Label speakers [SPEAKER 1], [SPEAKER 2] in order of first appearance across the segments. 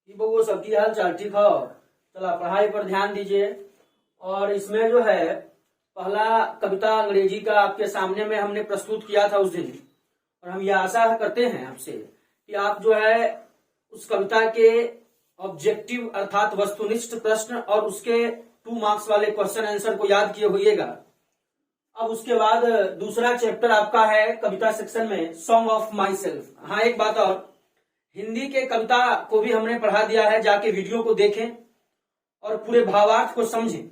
[SPEAKER 1] कि वो सबकी हाल चाल ठीक हो। चला पढ़ाई पर ध्यान दीजिए। और इसमें जो है पहला कविता अंग्रेजी का आपके सामने में हमने प्रस्तुत किया था उस दिन, और हम ये आशा करते हैं आपसे कि आप जो है उस कविता के ऑब्जेक्टिव अर्थात वस्तुनिष्ठ प्रश्न और उसके 2 मार्क्स वाले क्वेश्चन आंसर को याद किए होइएगा। अब उसके बाद दूसरा चैप्टर आपका है कविता सेक्शन में सॉन्ग ऑफ माई सेल्फ। हाँ, एक बात और, हिंदी के कविता को भी हमने पढ़ा दिया है, जाके वीडियो को देखें और पूरे भावार्थ को समझें।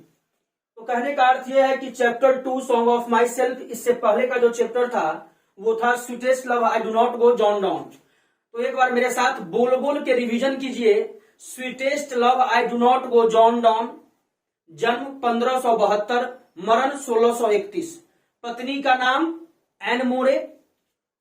[SPEAKER 1] तो कहने का अर्थ यह है कि chapter 2 song of my self, इससे पहले का जो चैप्टर था वो था sweetest love I do not go John down. तो एक बार मेरे साथ बोल बोल के रिवीजन कीजिए। Sweetest love I do not go John down, जन्म 1572, मरण 1631, पत्नी का नाम एन मोरे,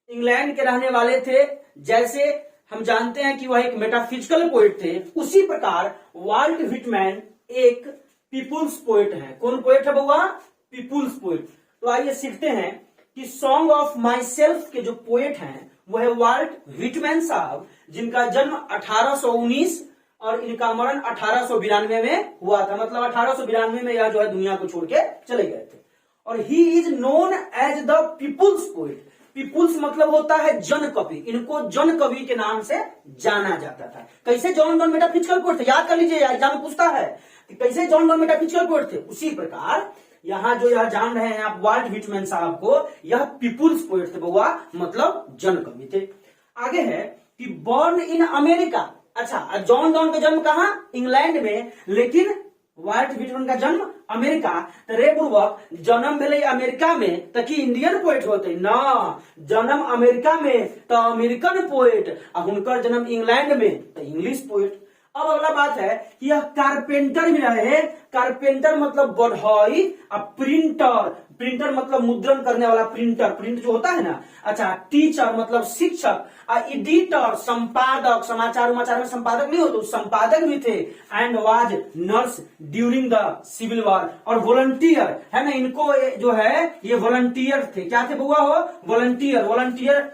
[SPEAKER 1] इंग्लैंड के रहने वाले थे। जैसे हम जानते हैं कि वह एक मेटाफिजिकल पोएट थे, उसी प्रकार वाल्ट व्हिटमैन एक पीपुल्स पोएट है। कौन पोएट है बउआ? People's poet. तो आइए सीखते हैं कि सॉन्ग ऑफ माई सेल्फ के जो पोएट हैं वो है वाल्ट व्हिटमैन साहब, जिनका जन्म 1819 और इनका मरण 1892 में हुआ था। मतलब 1892 में यह जो है दुनिया को छोड़ के चले गए थे। और he is known as the people's poet. People's मतलब होता है जन कवि, इनको जन कवि के नाम से जाना जाता था। कैसे जॉन डॉन मेटाफिजिकल पोएट थे, याद कर लीजिए, एग्जाम पूछता है कि कैसे जॉन डॉन मेटाफिजिकल पोएट थे, उसी प्रकार यहाँ जो यह जान रहे हैं आप वाल्ट व्हिटमैन साहब को, यह पीपुल्स पोएट थे बउआ, मतलब जन कवि थे। आगे है कि बॉर्न इन अमेरिका। अच्छा, जॉन डॉन का जन्म कहां? इंग्लैंड में, लेकिन वाल्ट व्हिटमैन का जन्म अमेरिका। तो रे पूर्वक जन्म भेले अमेरिका में तकी इंडियन पोएट होते ना, जन्म अमेरिका में तो अमेरिकन पोएट, और उनका जन्म इंग्लैंड में तो इंग्लिश पोएट। अब अगला बात है कि यह कारपेंटर भी रहे। कारपेंटर मतलब बढ़ई, और प्रिंटर, प्रिंटर मतलब मुद्रण करने वाला प्रिंटर, प्रिंट जो होता है ना। अच्छा, टीचर मतलब शिक्षक, और एडिटर संपादक, समाचार उमाचार में संपादक नहीं होते, संपादक भी थे। And was nurse during the civil war, और वॉलंटियर है ना, इनको जो है ये वॉलंटियर थे। क्या थे बुआ? हो वॉलंटियर। वॉलंटियर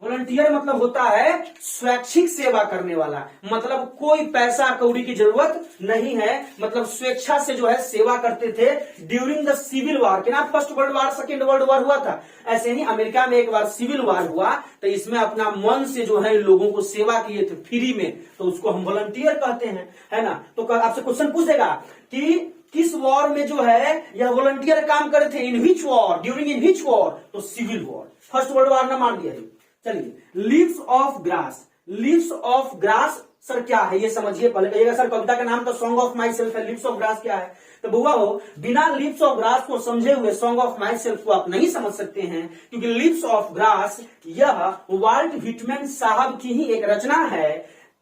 [SPEAKER 1] वॉलंटियर मतलब होता है स्वैच्छिक सेवा करने वाला, मतलब कोई पैसा कौड़ी की जरूरत नहीं है, मतलब स्वेच्छा से जो है सेवा करते थे ड्यूरिंग द सिविल वॉर। के ना first world war, second world war हुआ था, ऐसे ही अमेरिका में एक बार सिविल वॉर हुआ, तो इसमें अपना मन से जो है लोगों को सेवा किए थे फ्री में, तो उसको हम वॉलंटियर कहते हैं, है ना। तो आपसे क्वेश्चन पूछेगा कि किस वॉर में जो है यह वॉलंटियर काम करे थे? In which war, during in which war? तो civil war. First world war ना मान दिया है। चलिए, leaves of grass. Leaves of grass sir क्या है ये समझिए पहले। कहिएगा सर कविता का नाम तो सॉन्ग ऑफ माई सेल्फ है, लीव्स ऑफ ग्रास क्या है? तो बुआ हो, बिना लीव्स ऑफ ग्रास को समझे हुए सॉन्ग ऑफ माई सेल्फ को आप नहीं समझ सकते हैं, क्योंकि लीव्स ऑफ ग्रास यह वाल्ट व्हिटमैन साहब की ही एक रचना है।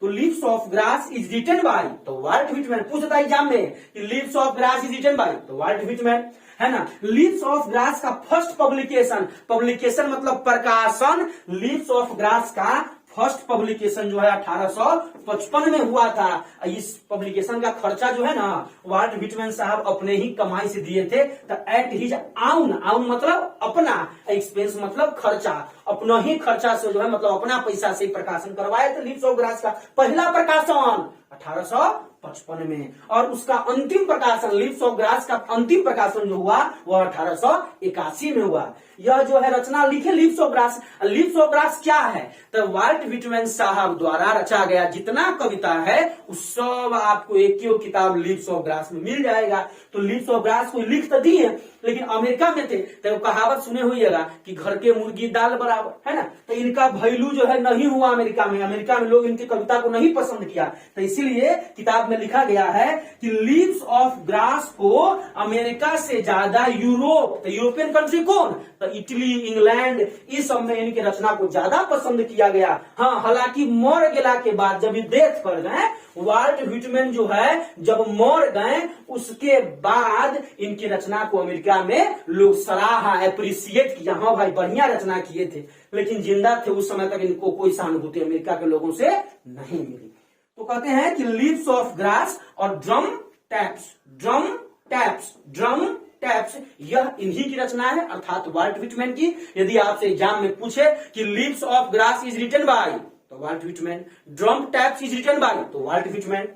[SPEAKER 1] तो Leaves of grass is written by, तो वाल्ट व्हिटमैन। पूछता एग्जाम में कि leaves of grass is written by, तो वाल्ट व्हिटमैन, है ना। लीव्स ऑफ ग्रास का फर्स्ट पब्लिकेशन, पब्लिकेशन मतलब प्रकाशन, लीव्स ऑफ ग्रास का फर्स्ट पब्लिकेशन जो है 1855 में हुआ था। इस पब्लिकेशन का खर्चा जो है ना वाल्ट व्हिटमैन साहब अपने ही कमाई से दिए थे। तो एट हिज आउन, आउन मतलब अपना, एक्सपेंस मतलब खर्चा, अपना ही खर्चा से जो है मतलब अपना पैसा से प्रकाशन करवाए थे लीव्स ऑफ ग्रास का पहला प्रकाशन 1855 में। और उसका अंतिम प्रकाशन लीव्स ऑफ ग्रास का अंतिम प्रकाशन जो हुआ वह 1881 में हुआ। यह जो है रचना लिखे leaves of grass. Leaves of grass क्या है? तो वाल्ट व्हिटमैन साहब द्वारा रचा गया जितना कविता है उस सब आपको एक ही किताब लीव्स ऑफ ग्रास में मिल जाएगा। तो लीव्स ऑफ ग्रास को लिख तो दिए, लेकिन अमेरिका में थे तो कहावत सुने हुईगा कि घर के मुर्गी दाल बराबर, है ना। तो इनका वैल्यू जो है नहीं हुआ अमेरिका में। अमेरिका में लोग इनकी कविता को नहीं पसंद किया, तो इसीलिए किताब में लिखा गया है कि लीव्स ऑफ ग्रास को अमेरिका से ज्यादा यूरोप, तो यूरोपियन कंट्री कौन? तो इटली, इंग्लैंड, इस सब में इनकी रचना को ज्यादा पसंद किया गया। हाँ, हालांकि मर गेला के बाद जब डेथ कर गए वाल्ट व्हिटमैन जो है, जब मर गए उसके बाद इनकी रचना को अमेरिका में लोग सराहा, एप्रिसिएट किया। हाँ भाई बढ़िया रचना किए थे, लेकिन जिंदा थे उस समय तक इनको कोई सहानुभूति अमेरिका के लोगों से नहीं मिली। तो कहते हैं कि लीव्स ऑफ ग्रास और drum taps, drum taps, drum taps यह इन्हीं की रचना है, अर्थात वाल्ट व्हिटमैन की। यदि आपसे एग्जाम में पूछे कि leaves of grass is written by, तो Walt Whitman. Drum taps is written by, तो वाल्ट व्हिटमैन।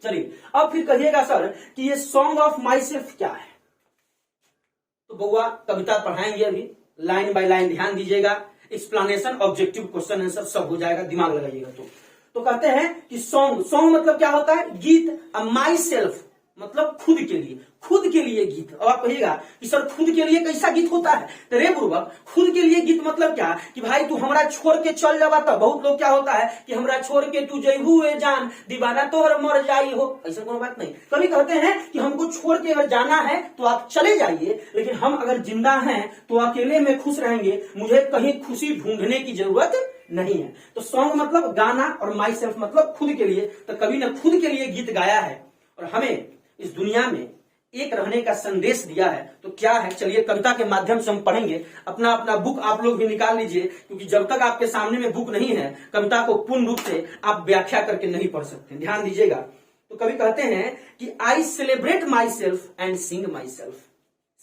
[SPEAKER 1] चलिए अब फिर कहिएगा सर कि ये सॉन्ग ऑफ माई सेल्फ क्या है। तो बउआ कविता पढ़ाएंगे अभी, लाइन बाय लाइन ध्यान दीजिएगा, एक्सप्लेनेशन, ऑब्जेक्टिव, क्वेश्चन आंसर सब हो जाएगा, दिमाग लगाइएगा। तो कहते हैं कि सॉन्ग, सॉन्ग मतलब क्या होता है, गीत। माई सेल्फ मतलब खुद के लिए, खुद के लिए गीत। और आप कहिएगा कि सर खुद के लिए कैसा गीत होता है, तो रे पूर्वक खुद के लिए गीत मतलब क्या कि भाई तू हमरा छोड़ के चल जावा। तब बहुत लोग क्या होता है कि हमरा छोड़ के तू जयहू ए जान, दीवाना तोहर मर जाई हो, ऐसा कोई बात नहीं। कभी कहते हैं कि हमको छोड़ के अगर जाना है तो आप चले जाइए, लेकिन हम अगर जिंदा हैं तो अकेले में खुश रहेंगे, मुझे कहीं खुशी ढूंढने की जरूरत नहीं है। तो सॉन्ग मतलब गाना और माई सेल्फ मतलब खुद के लिए। तो कवि ने खुद के लिए गीत गाया है और हमें इस दुनिया में एक रहने का संदेश दिया है। तो क्या है, चलिए कविता के माध्यम से हम पढ़ेंगे। अपना अपना बुक आप लोग भी निकाल लीजिए, क्योंकि जब तक आपके सामने में बुक नहीं है कविता को पूर्ण रूप से आप व्याख्या करके नहीं पढ़ सकते। ध्यान दीजिएगा। तो कवि कहते हैं कि I celebrate my self and Singh my self.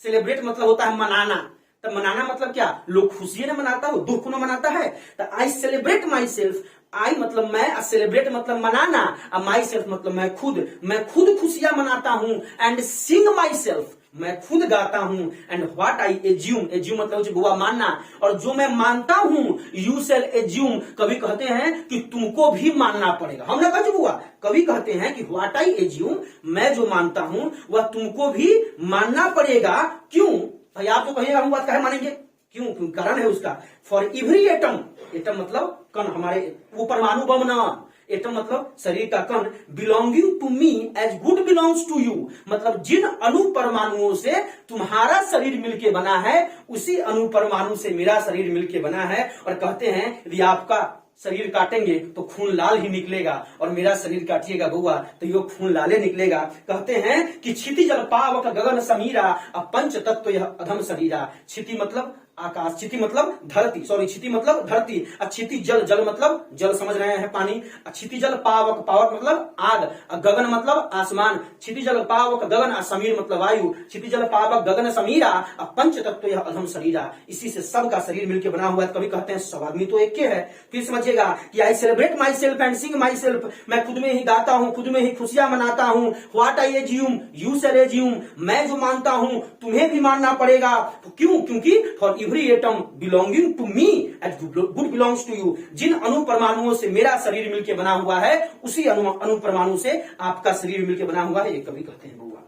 [SPEAKER 1] Celebrate मतलब होता है मनाना, तो मनाना मतलब क्या, लोग खुशियां न मनाता हो, दुख न मनाता है। तो आई सेलिब्रेट माई सेल्फ, आई मतलब मैं, सेलिब्रेट मतलब मनाना, और माई सेल्फ मतलब मैं खुद खुशियां मनाता हूं। एंड सिंग माई सेल्फ, मैं खुद गाता हूं। And what I assume, assume मतलब बुआ मानना, और जो मैं मानता हूं यू शैल एज्यूम, कवि कहते हैं कि तुमको भी मानना पड़ेगा। हमने कहा बुआ, कवि कहते हैं कि व्हाट आई एज्यूम, मैं जो मानता हूं वह तुमको भी मानना पड़ेगा। क्यों भाई, आप तो कहिएगा हम बात कहे मानेंगे, क्यों, क्यों कारण है उसका। फॉर एवरी एटम, एटम मतलब कण, हमारे वो परमाणु बम ना, एटम मतलब शरीर का कण, belonging to me as good belongs to you, मतलब जिन अणु परमाणुओं से तुम्हारा शरीर मिलके बना है उसी अणु परमाणु से मेरा शरीर मिलके बना है। और कहते हैं यदि आपका शरीर काटेंगे तो खून लाल ही निकलेगा, और मेरा शरीर काटिएगा बउआ तो यो खून लाले निकलेगा। कहते हैं कि क्षिति जल पावक गगन समीरा, पंच तत्व यह अधम शरीरा। क्षिति मतलब आकाश, क्षिति मतलब धरती, सॉरी क्षिति मतलब धरती, क्षिति जल, जल मतलब जल समझ रहे हैं पानी, क्षिति जल पावक, पावक मतलब आग, गगन मतलब आसमान, क्षिति जल पावक गगन, समीर मतलब वायु, क्षिति जल पावक गगन समीरा, पंच तत्व यह अधम शरीरा। इसी से सबका शरीर मिलकर बना हुआ है। कभी कहते हैं सब आदमी तो एक है। फिर समझिएगा कि I celebrate my self and Singh my self, मैं खुद में ही गाता हूं, खुद में ही खुशियां मनाता हूं। What I assume you shall assume, मैं जो मानता हूं तुम्हें भी मानना पड़ेगा। क्यों, क्योंकि for every atom belonging to me as good belongs to you, जिन अणु परमाणुओं से मेरा शरीर मिलकर बना हुआ है उसी अणु परमाणु से आपका शरीर मिलकर बना हुआ है, ये कवि कहते हैं बउआ।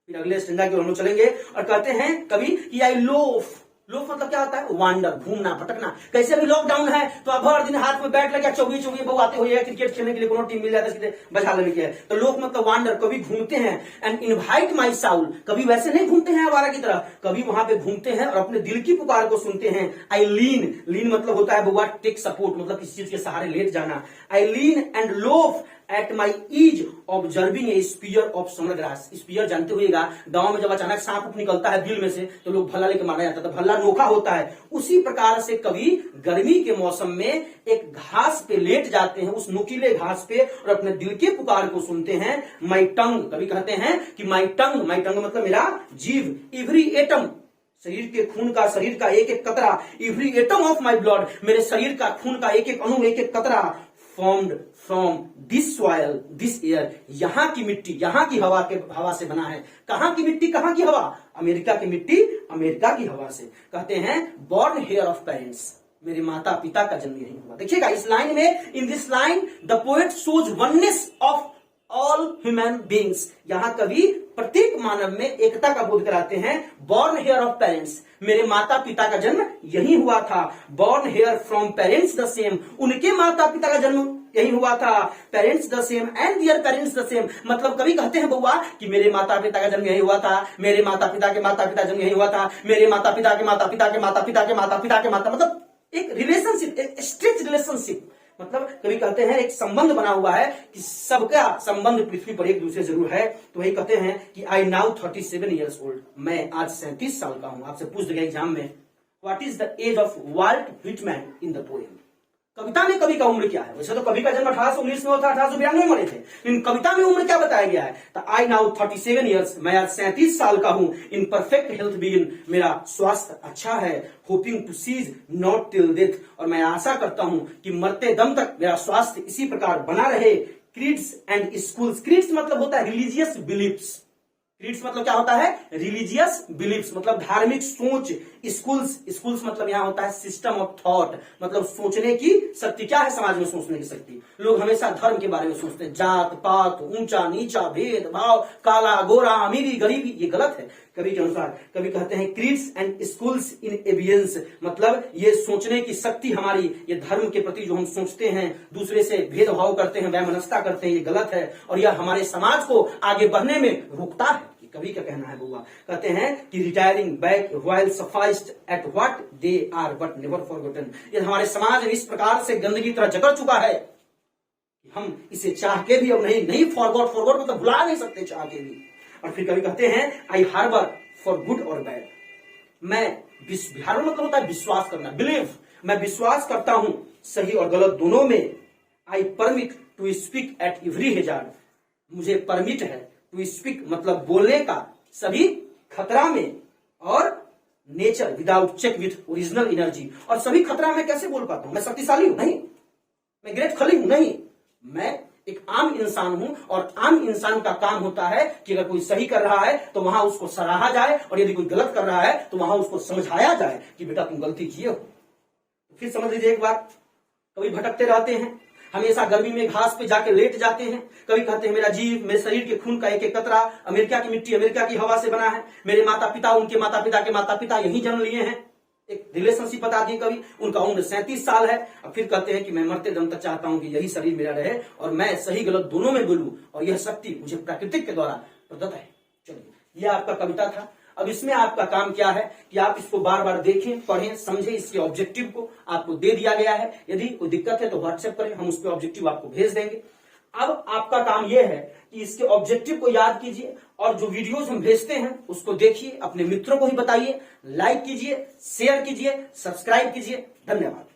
[SPEAKER 1] फिर अगले स्टैंडर्ड की ओर हम चलेंगे और कहते हैं कवि कि आई लोफ, लोफ मतलब क्या होता है, वांडर, घूमना, भटकना। कैसे भी लॉकडाउन है तो अब हर दिन हाथ में बैट लगे चौबी चौबी बहु आते हुए क्रिकेट खेलने के लिए, कोनो टीम मिल जाता है बजा लेने के, तो लोफ मतलब वांडर, कभी घूमते हैं। एंड इनवाइट माई साउल, कभी वैसे नहीं घूमते हैं आवारा की तरह, कभी वहां पे घूमते हैं और अपने दिल की पुकार को सुनते हैं। आई लीन, लीन मतलब होता है बुआ टेक सपोर्ट, मतलब किसी चीज के सहारे लेट जाना। I lean and loaf at my ease observing a spear of summer grass. Spear जानते हुएगा गांव में जब अचानक सांप निकलता है बिल में से तो लोग भल्ला लेके मारा जाता है, तो भल्ला नोखा होता है। उसी प्रकार से कवि गर्मी के मौसम में एक घास पे लेट जाते हैं, उस नुकीले घास पे, और अपने दिल के पुकार को सुनते हैं। माई टंग, कवि कहते हैं कि माई टंग, माई टंग मतलब मेरा जीव, एवरी एटम, शरीर के खून का, शरीर का एक एक कतरा, every atom of my blood, मेरे शरीर का खून का एक एक अणु, एक एक कतरा, formed from this soil this air, यहाँ की मिट्टी, यहाँ की हवा से बना है। कहाँ की मिट्टी, कहाँ की हवा, अमेरिका की मिट्टी, अमेरिका की हवा से। कहते हैं बॉर्न हेयर ऑफ पेरेंट्स, मेरे माता पिता का जन्म यही हुआ। देखिएगा इस लाइन में, in this line the poet shows oneness of all human beings, यहां कवि प्रत्येक मानव में एकता का बोध कराते हैं। बॉर्न हेयर ऑफ पेरेंट्स, मेरे माता पिता का जन्म यही हुआ था। Born here from parents the same, उनके माता पिता का जन्म यही हुआ था। Parents the same and their parents the same, मतलब कवि कहते हैं बउआ कि मेरे माता पिता का जन्म यही हुआ था, मेरे माता पिता के माता पिता जन्म यही हुआ था, मेरे माता पिता के माता पिता के माता पिता के माता पिता के माता, मतलब एक रिलेशनशिप, एक स्ट्रेच रिलेशनशिप, मतलब कभी कहते हैं एक संबंध बना हुआ है कि सबका संबंध पृथ्वी पर एक दूसरे जरूर है। तो वही कहते हैं कि आई नाउ 37 ईयर्स ओल्ड, मैं आज 37 साल का हूं। आपसे पूछ दिया एग्जाम में what is the age of Walt Whitman in the poem, कविता में कवि का उम्र क्या है? वैसे तो कवि का जन्म 1819 में हुआ था, 1892 में मरे थे, लेकिन कविता में उम्र क्या बताया गया है? तो आई नाउ 37 ईयर्स, मैं आज 37 साल का हूं, इन परफेक्ट हेल्थ बीइंग, मेरा स्वास्थ्य अच्छा है, hoping to cease not till death, और मैं आशा करता हूं कि मरते दम तक मेरा स्वास्थ्य इसी प्रकार बना रहे। क्रीड्स एंड स्कूल्स, क्रीड्स मतलब होता है रिलीजियस बिलीफ्स, क्रीड्स मतलब क्या होता है? रिलीजियस बिलीफ्स मतलब धार्मिक सोच। स्कूल्स मतलब यहां होता है सिस्टम ऑफ थॉट, मतलब सोचने की शक्ति। क्या है समाज में सोचने की शक्ति? लोग हमेशा धर्म के बारे में सोचते हैं, जात पात, ऊंचा नीचा, भेद भाव, काला गोरा, अमीरी गरीबी, ये गलत है कवि के अनुसार। कवि कहते हैं क्रीड्स एंड स्कूल्स इन एवियंस, मतलब ये सोचने की शक्ति हमारी, ये धर्म के प्रति जो हम सोचते हैं, दूसरे से भेदभाव करते हैं, वैमनस्यता करते हैं, ये गलत है और यह हमारे समाज को आगे बढ़ने में रोकता है। कवि का कहना है बुआ, कहते हैं कि retiring back while sufficed at what they are but never forgotten, ये हमारे समाज इस प्रकार से गंदगी की तरह जकड़ चुका है कि हम इसे चाह के भी अब नहीं फॉरगॉट मतलब भुला नहीं सकते चाह के भी। और फिर कवि कहते हैं आई हार्बर फॉर गुड और बैड, मैं हार्बर मतलब होता है विश्वास करना, बिलीव, मैं विश्वास करता हूं सही और गलत दोनों में। I permit to speak at every hazard, मुझे परमिट है टू स्पीक मतलब बोलने का सभी खतरा में, और nature without check with original energy, और सभी खतरा में कैसे बोल पाता हूं? मैं शक्तिशाली हूं? नहीं। मैं ग्रेट खली हूं? नहीं। मैं एक आम इंसान हूं, और आम इंसान का काम होता है कि अगर कोई सही कर रहा है तो वहां उसको सराहा जाए, और यदि कोई गलत कर रहा है तो वहां उसको समझाया जाए कि बेटा तुम गलती किए हो। फिर समझ लीजिए एक बार, कभी भटकते रहते हैं, हमेशा गर्मी में घास पे जाके लेट जाते हैं। कभी कहते हैं मेरा जीव, मेरे शरीर के खून का एक एक कतरा अमेरिका की मिट्टी, अमेरिका की हवा से बना है, मेरे माता पिता, उनके माता पिता के माता पिता यही जन्म लिए हैं। एक रिलेशनशिप बता दिए कवि, उनका उम्र 37 साल है। और फिर कहते हैं कि मैं मरते दम तक चाहता हूं कि यही शरीर मेरा रहे और मैं सही गलत दोनों में बोलूं, और यह शक्ति मुझे प्रकृति के द्वारा प्रदत्त है। चलिए, यह आपका कविता था। अब इसमें आपका काम क्या है कि आप इसको बार बार देखें, पढ़ें, समझें, इसके ऑब्जेक्टिव को आपको दे दिया गया है। यदि कोई दिक्कत है तो व्हाट्सएप करें, हम उसके ऑब्जेक्टिव आपको भेज देंगे। अब आपका काम यह है कि इसके ऑब्जेक्टिव को याद कीजिए, और जो वीडियोस हम भेजते हैं उसको देखिए, अपने मित्रों को ही बताइए, लाइक कीजिए, शेयर कीजिए, सब्सक्राइब कीजिए। धन्यवाद।